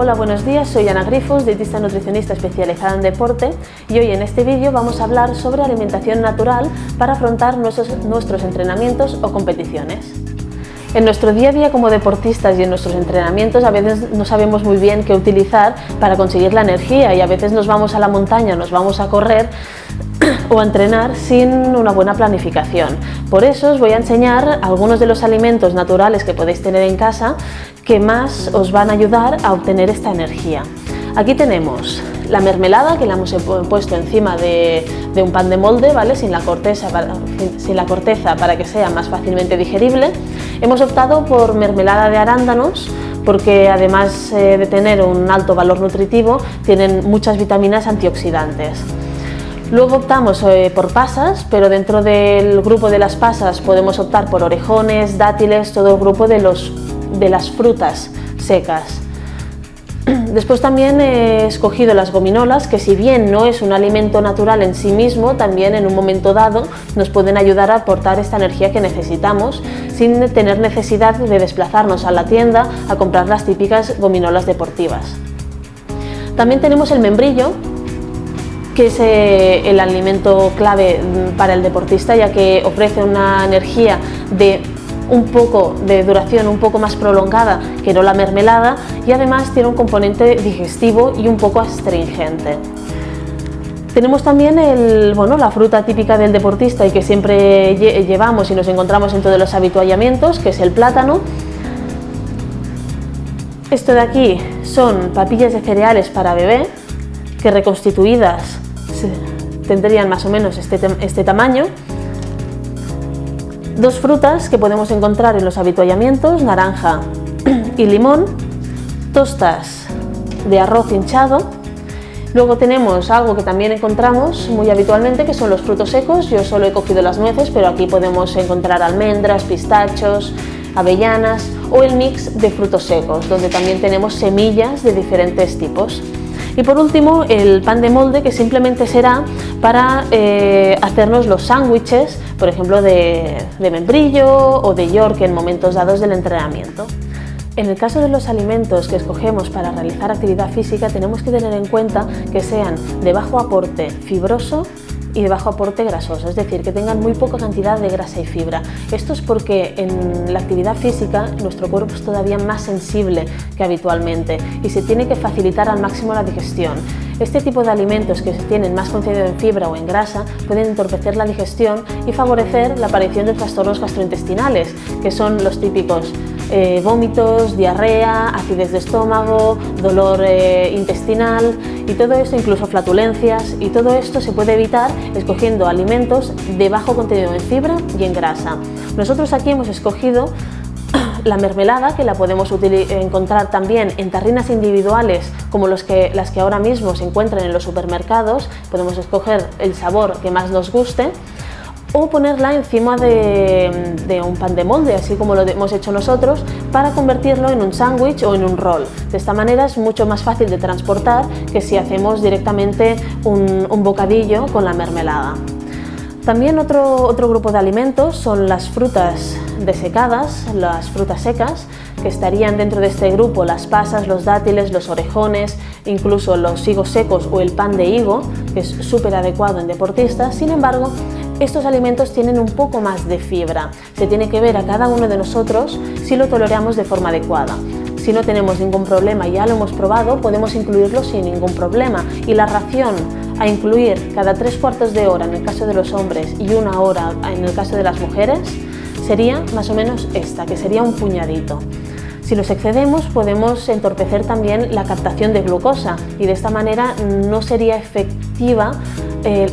Hola, buenos días, soy Ana Grifos, dietista nutricionista especializada en deporte y hoy en este vídeo vamos a hablar sobre alimentación natural para afrontar nuestros entrenamientos o competiciones. En nuestro día a día como deportistas y en nuestros entrenamientos a veces no sabemos muy bien qué utilizar para conseguir la energía y a veces nos vamos a la montaña, nos vamos a correr o a entrenar sin una buena planificación. Por eso os voy a enseñar algunos de los alimentos naturales que podéis tener en casa que más os van a ayudar a obtener esta energía. Aquí tenemos la mermelada, que la hemos puesto encima de un pan de molde, ¿vale? sin la corteza para que sea más fácilmente digerible. Hemos optado por mermelada de arándanos porque además de tener un alto valor nutritivo, tienen muchas vitaminas antioxidantes. Luego optamos por pasas, pero dentro del grupo de las pasas podemos optar por orejones, dátiles, todo el grupo de las frutas secas. Después también he escogido las gominolas, que si bien no es un alimento natural en sí mismo, también en un momento dado nos pueden ayudar a aportar esta energía que necesitamos sin tener necesidad de desplazarnos a la tienda a comprar las típicas gominolas deportivas. También tenemos el membrillo, que es el alimento clave para el deportista, ya que ofrece una energía de duración un poco más prolongada que no la mermelada y además tiene un componente digestivo y un poco astringente. Tenemos también la fruta típica del deportista y que siempre llevamos y nos encontramos en todos los habituallamientos, que es el plátano. Esto de aquí son papillas de cereales para bebé, que reconstituidas tendrían más o menos este tamaño. Dos frutas que podemos encontrar en los habituallamientos, naranja y limón, tostas de arroz hinchado. Luego tenemos algo que también encontramos muy habitualmente, que son los frutos secos. Yo solo he cogido las nueces, pero aquí podemos encontrar almendras, pistachos, avellanas o el mix de frutos secos, donde también tenemos semillas de diferentes tipos. Y por último, el pan de molde, que simplemente será para hacernos los sándwiches, por ejemplo, de membrillo o de York en momentos dados del entrenamiento. En el caso de los alimentos que escogemos para realizar actividad física, tenemos que tener en cuenta que sean de bajo aporte fibroso y de bajo aporte grasoso, es decir, que tengan muy poca cantidad de grasa y fibra. Esto es porque en la actividad física nuestro cuerpo es todavía más sensible que habitualmente y se tiene que facilitar al máximo la digestión. Este tipo de alimentos que tienen más contenido en fibra o en grasa pueden entorpecer la digestión y favorecer la aparición de trastornos gastrointestinales, que son los típicos vómitos, diarrea, acidez de estómago, dolor intestinal y todo esto, incluso flatulencias, y todo esto se puede evitar escogiendo alimentos de bajo contenido en fibra y en grasa. Nosotros aquí hemos escogido la mermelada, que la podemos encontrar también en tarrinas individuales como las que ahora mismo se encuentran en los supermercados. Podemos escoger el sabor que más nos guste o ponerla encima de un pan de molde, así como lo hemos hecho nosotros, para convertirlo en un sándwich o en un roll. De esta manera es mucho más fácil de transportar que si hacemos directamente un bocadillo con la mermelada. También otro grupo de alimentos son las frutas desecadas, las frutas secas, que estarían dentro de este grupo las pasas, los dátiles, los orejones, incluso los higos secos o el pan de higo, que es súper adecuado en deportistas. Sin embargo, estos alimentos tienen un poco más de fibra. Se tiene que ver a cada uno de nosotros si lo toleramos de forma adecuada. Si no tenemos ningún problema y ya lo hemos probado, podemos incluirlo sin ningún problema. Y la ración a incluir cada 3/4 de hora en el caso de los hombres y 1 hora en el caso de las mujeres sería más o menos esta, que sería un puñadito. Si nos excedemos, podemos entorpecer también la captación de glucosa y de esta manera no sería efectiva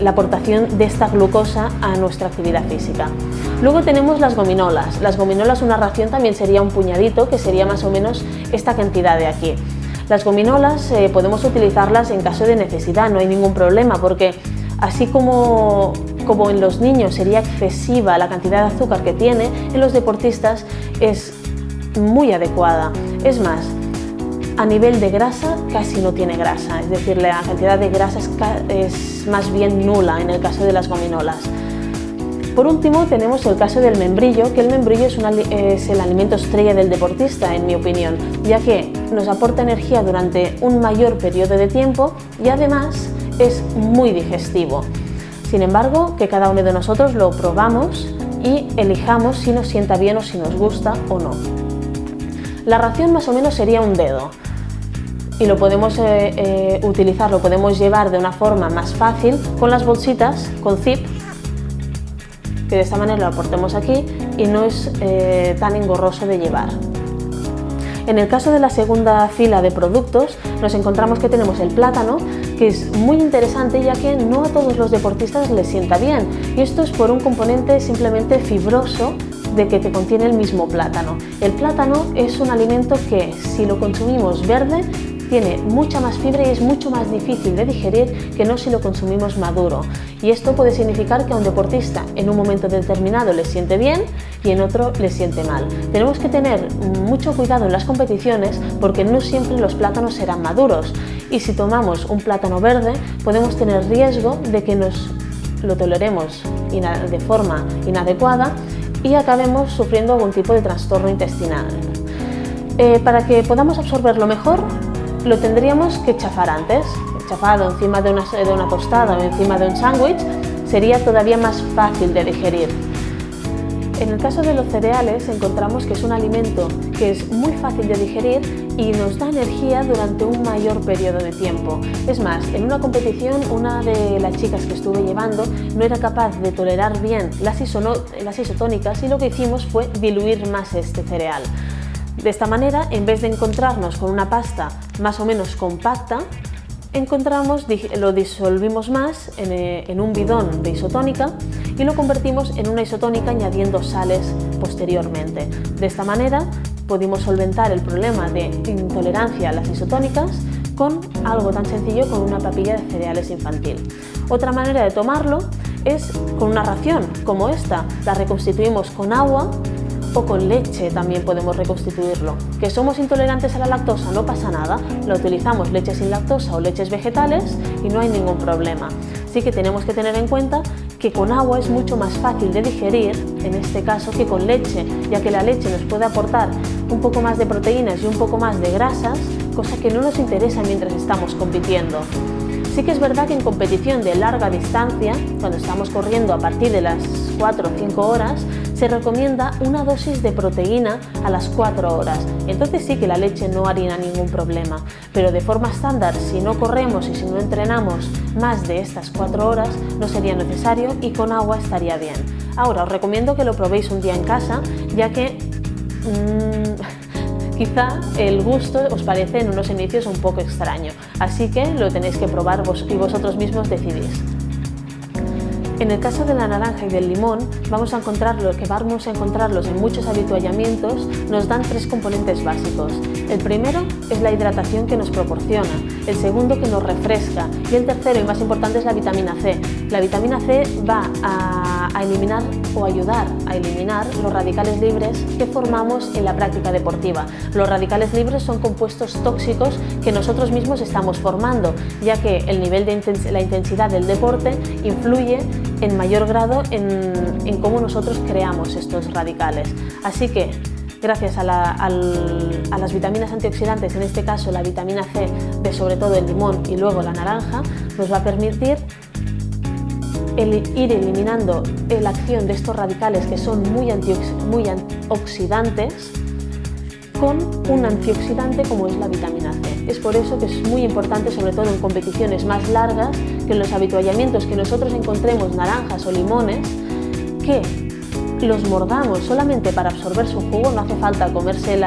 la aportación de esta glucosa a nuestra actividad física. Luego tenemos las gominolas. Las gominolas, una ración también sería un puñadito, que sería más o menos esta cantidad de aquí. Las gominolas podemos utilizarlas en caso de necesidad, no hay ningún problema, porque así como en los niños sería excesiva la cantidad de azúcar que tiene, en los deportistas es muy adecuada. Es más, a nivel de grasa casi no tiene grasa, es decir, la cantidad de grasa es más bien nula en el caso de las gominolas. Por último, tenemos el caso del membrillo, que el membrillo es el alimento estrella del deportista, en mi opinión, ya que nos aporta energía durante un mayor periodo de tiempo y además es muy digestivo. Sin embargo, que cada uno de nosotros lo probamos y elijamos si nos sienta bien o si nos gusta o no. La ración más o menos sería un dedo y lo podemos utilizar, lo podemos llevar de una forma más fácil con las bolsitas, con zip, que de esta manera lo aportemos aquí y no es tan engorroso de llevar. En el caso de la segunda fila de productos nos encontramos que tenemos el plátano, que es muy interesante ya que no a todos los deportistas les sienta bien, y esto es por un componente simplemente fibroso de que te contiene el mismo plátano. El plátano es un alimento que, si lo consumimos verde, tiene mucha más fibra y es mucho más difícil de digerir que no si lo consumimos maduro. Y esto puede significar que a un deportista en un momento determinado le siente bien y en otro le siente mal. Tenemos que tener mucho cuidado en las competiciones porque no siempre los plátanos serán maduros. Y si tomamos un plátano verde, podemos tener riesgo de que nos lo toleremos de forma inadecuada y acabemos sufriendo algún tipo de trastorno intestinal. Para que podamos absorberlo mejor, lo tendríamos que chafar antes. Chafado encima de una tostada o encima de un sándwich sería todavía más fácil de digerir. En el caso de los cereales encontramos que es un alimento que es muy fácil de digerir y nos da energía durante un mayor periodo de tiempo. Es más, en una competición una de las chicas que estuve llevando no era capaz de tolerar bien las isotónicas y lo que hicimos fue diluir más este cereal. De esta manera, en vez de encontrarnos con una pasta más o menos compacta, lo disolvimos más en un bidón de isotónica y lo convertimos en una isotónica añadiendo sales posteriormente. De esta manera pudimos solventar el problema de intolerancia a las isotónicas con algo tan sencillo como una papilla de cereales infantil. Otra manera de tomarlo es con una ración como esta. La reconstituimos con agua o con leche, también podemos reconstituirlo. ¿Que somos intolerantes a la lactosa? No pasa nada, lo utilizamos leche sin lactosa o leches vegetales y no hay ningún problema. Sí que tenemos que tener en cuenta que con agua es mucho más fácil de digerir, en este caso, que con leche, ya que la leche nos puede aportar un poco más de proteínas y un poco más de grasas, cosa que no nos interesa mientras estamos compitiendo. Sí que es verdad que en competición de larga distancia, cuando estamos corriendo a partir de las 4 o 5 horas, se recomienda una dosis de proteína a las 4 horas. Entonces sí que la leche no haría ningún problema, pero de forma estándar, si no corremos y si no entrenamos más de estas 4 horas, no sería necesario y con agua estaría bien. Ahora os recomiendo que lo probéis un día en casa, ya que quizá el gusto os parece en unos inicios un poco extraño, así que lo tenéis que probar y vosotros mismos decidís. En el caso de la naranja y del limón, vamos a encontrarlos en muchos habituallamientos, nos dan 3 componentes básicos. El primero es la hidratación que nos proporciona, el segundo que nos refresca y el tercero y más importante es la vitamina C. La vitamina C va a eliminar o ayudar a eliminar los radicales libres que formamos en la práctica deportiva. Los radicales libres son compuestos tóxicos que nosotros mismos estamos formando, ya que el nivel de la intensidad del deporte influye en mayor grado en cómo nosotros creamos estos radicales. Así que, gracias a las vitaminas antioxidantes, en este caso la vitamina C de sobre todo el limón y luego la naranja, nos va a permitir ir eliminando la acción de estos radicales que son muy antioxidantes con un antioxidante como es la vitamina C. Es por eso que es muy importante, sobre todo en competiciones más largas, que en los habituallamientos que nosotros encontremos naranjas o limones, que los mordamos solamente para absorber su jugo, no hace falta comerse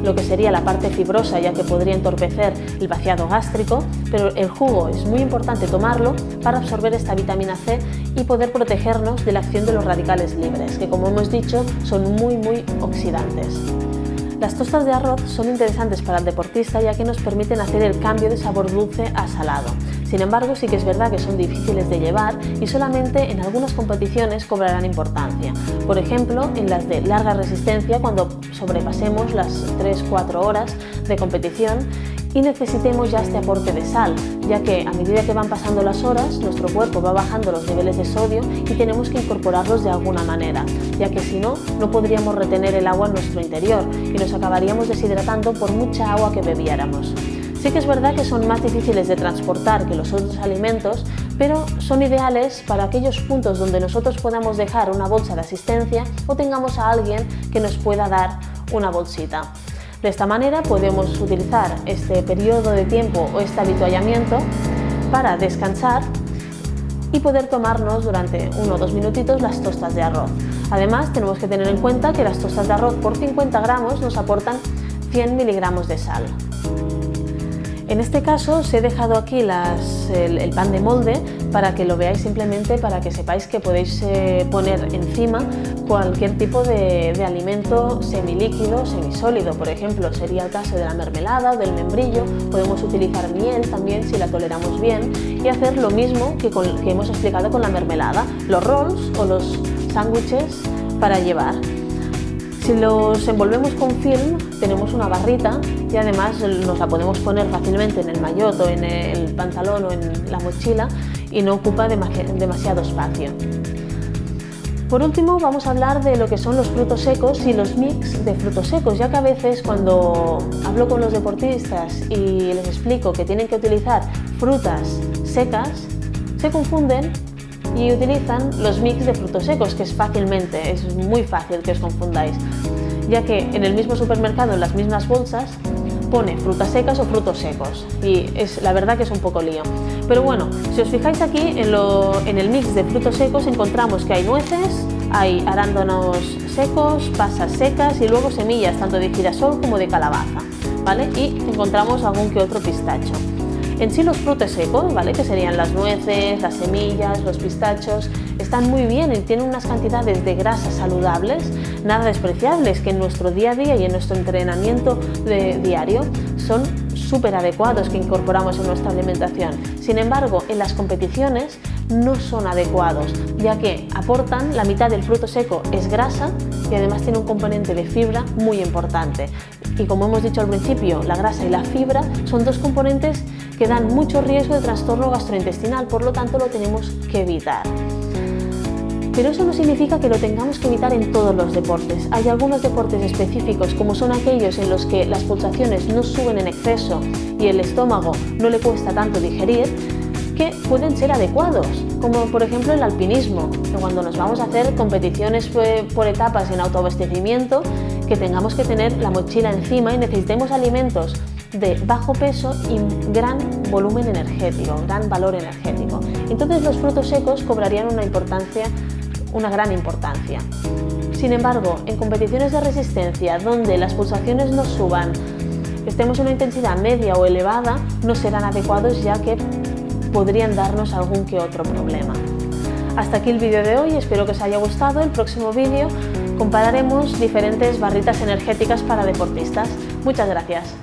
lo que sería la parte fibrosa, ya que podría entorpecer el vaciado gástrico, pero el jugo es muy importante tomarlo para absorber esta vitamina C y poder protegernos de la acción de los radicales libres, que como hemos dicho son muy oxidantes. Las tostas de arroz son interesantes para el deportista ya que nos permiten hacer el cambio de sabor dulce a salado. Sin embargo, sí que es verdad que son difíciles de llevar y solamente en algunas competiciones cobrarán importancia. Por ejemplo, en las de larga resistencia, cuando sobrepasemos las 3-4 horas de competición y necesitemos ya este aporte de sal, ya que a medida que van pasando las horas, nuestro cuerpo va bajando los niveles de sodio y tenemos que incorporarlos de alguna manera, ya que si no, no podríamos retener el agua en nuestro interior y nos acabaríamos deshidratando por mucha agua que bebiéramos. Sí que es verdad que son más difíciles de transportar que los otros alimentos, pero son ideales para aquellos puntos donde nosotros podamos dejar una bolsa de asistencia o tengamos a alguien que nos pueda dar una bolsita. De esta manera podemos utilizar este periodo de tiempo o este habituallamiento para descansar y poder tomarnos durante 1 o 2 minutitos las tostas de arroz. Además, tenemos que tener en cuenta que las tostas de arroz por 50 gramos nos aportan 100 miligramos de sal. En este caso os he dejado aquí el pan de molde para que lo veáis, simplemente para que sepáis que podéis poner encima cualquier tipo de alimento semilíquido, semisólido. Por ejemplo, sería el caso de la mermelada o del membrillo. Podemos utilizar miel también si la toleramos bien y hacer lo mismo que hemos explicado con la mermelada, los rolls o los sándwiches para llevar. Si los envolvemos con film, tenemos una barrita y además nos la podemos poner fácilmente en el maillot o en el pantalón o en la mochila y no ocupa demasiado espacio. Por último, vamos a hablar de lo que son los frutos secos y los mix de frutos secos, ya que a veces cuando hablo con los deportistas y les explico que tienen que utilizar frutas secas, se confunden y utilizan los mix de frutos secos, que es muy fácil que os confundáis, ya que en el mismo supermercado, en las mismas bolsas, pone frutas secas o frutos secos y la verdad que es un poco lío. Pero bueno, si os fijáis aquí en el mix de frutos secos encontramos que hay nueces, hay arándanos secos, pasas secas y luego semillas tanto de girasol como de calabaza, ¿vale? Y encontramos algún que otro pistacho. En sí los frutos secos, ¿vale?, que serían las nueces, las semillas, los pistachos, están muy bien y tienen unas cantidades de grasas saludables, nada despreciables, que en nuestro día a día y en nuestro entrenamiento diario son súper adecuados que incorporamos en nuestra alimentación. Sin embargo, en las competiciones no son adecuados, ya que aportan la mitad del fruto seco es grasa y además tiene un componente de fibra muy importante. Y como hemos dicho al principio, la grasa y la fibra son dos componentes que dan mucho riesgo de trastorno gastrointestinal, por lo tanto lo tenemos que evitar. Pero eso no significa que lo tengamos que evitar en todos los deportes. Hay algunos deportes específicos, como son aquellos en los que las pulsaciones no suben en exceso y el estómago no le cuesta tanto digerir, que pueden ser adecuados, como por ejemplo el alpinismo, que cuando nos vamos a hacer competiciones por etapas en autoabastecimiento, que tengamos que tener la mochila encima y necesitemos alimentos de bajo peso y gran volumen energético, gran valor energético. Entonces los frutos secos cobrarían una gran importancia. Sin embargo, en competiciones de resistencia donde las pulsaciones no suban, estemos en una intensidad media o elevada, no serán adecuados, ya que podrían darnos algún que otro problema. Hasta aquí el vídeo de hoy, espero que os haya gustado. En el próximo vídeo compararemos diferentes barritas energéticas para deportistas. Muchas gracias.